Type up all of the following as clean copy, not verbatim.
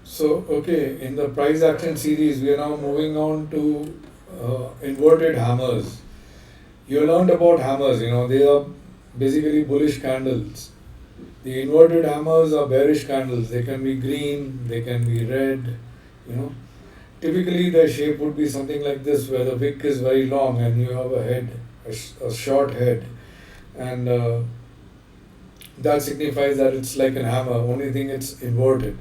So, okay, in the price action series, we are now moving on to inverted hammers. You learned about hammers, they are basically bullish candles. The inverted hammers are bearish candles. They can be green, they can be red, you know. Typically, the shape would be something like this, where the wick is very long and you have a head, a short head, and that signifies that it's like an hammer. Only thing it's inverted.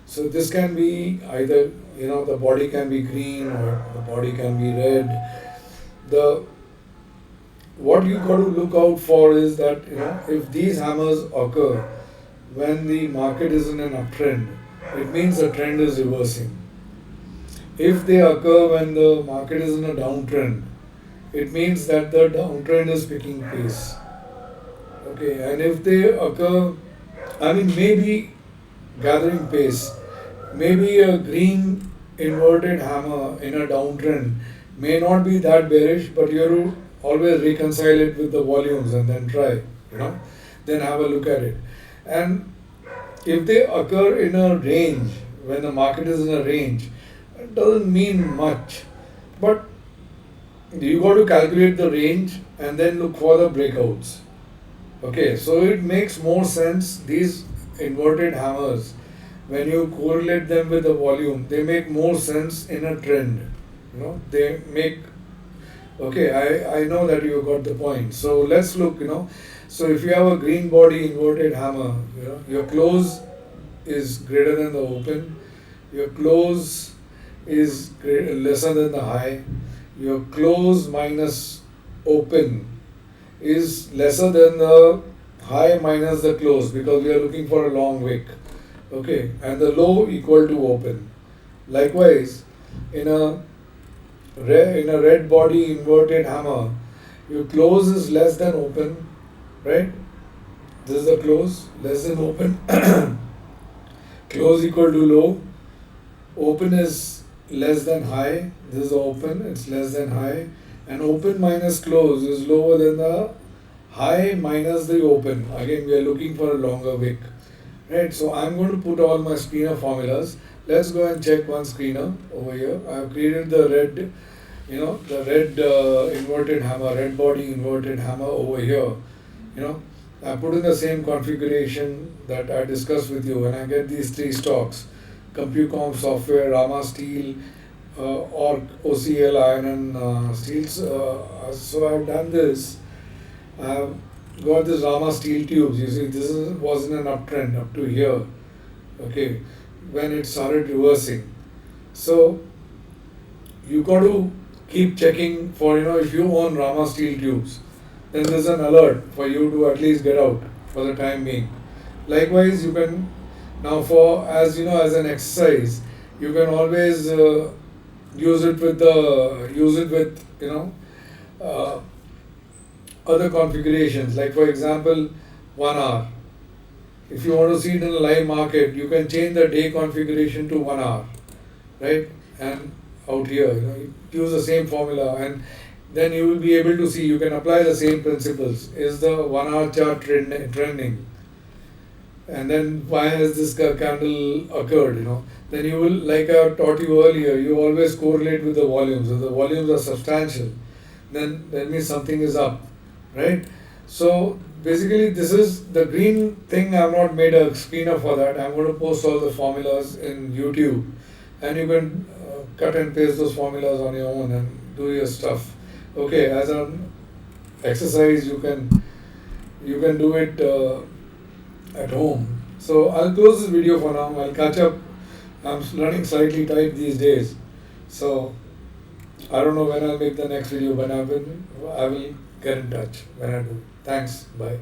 So this can be either, the body can be green or the body can be red. The what you got to look out for is that if these hammers occur when the market is in an uptrend, it means the trend is reversing. If they occur when the market is in a downtrend, it means that the downtrend is picking pace. Okay, and if they occur, maybe gathering pace, maybe a green inverted hammer in a downtrend may not be that bearish, but you have to always reconcile it with the volumes and then try, then have a look at it. And if they occur in a range, when the market is in a range, it doesn't mean much. But you got to calculate the range and then look for the breakouts. Okay, so it makes more sense. These inverted hammers, when you correlate them with the volume, they make more sense in a trend. They make. Okay, I know that you got the point. So let's look. So if you have a green body inverted hammer, your close is greater than the open. Your close is lesser than the high. Your close minus open is lesser than the high minus the close, because we are looking for a long wick. Okay, and the low equal to open. Likewise, in a red body inverted hammer, your close is less than open, right? This is the close, less than open. Close equal to low. Open is less than high. This is open, it's less than high. And open minus close is lower than the high minus the open. Again, we are looking for a longer wick. Right, so I'm going to put all my screener formulas. Let's go and check one screener over here. I've created the red, the red inverted hammer, red body inverted hammer over here. I put in the same configuration that I discussed with you. When I get these three stocks, CompuCom Software, Rama Steel, or OCL Iron and Steels. So I've done this. I've got this Rama steel tubes. You see, was in an uptrend up to here. Okay, when it started reversing. So you got to keep checking for, if you own Rama steel tubes, then there's an alert for you to at least get out for the time being. Likewise, you can now, for as an exercise, you can always use it with other configurations, like for example 1 hour. If you want to see it in a live market, you can change the day configuration to 1 hour, right? And out here, you use the same formula, and then you will be able to see, you can apply the same principles. Is the 1 hour chart trending? And then why has this candle occurred? Then you will, like I taught you earlier, you always correlate with the volumes. If the volumes are substantial, then that means something is up, right? So basically, this is the green thing. I've not made a screener for that. I'm going to post all the formulas in YouTube, and you can cut and paste those formulas on your own and do your stuff. Okay, as an exercise, you can do it at home. So I'll close this video for now. I'll catch up. I'm running slightly tight these days, so I don't know when I'll make the next video, but I will get in touch when I do. Thanks. Bye.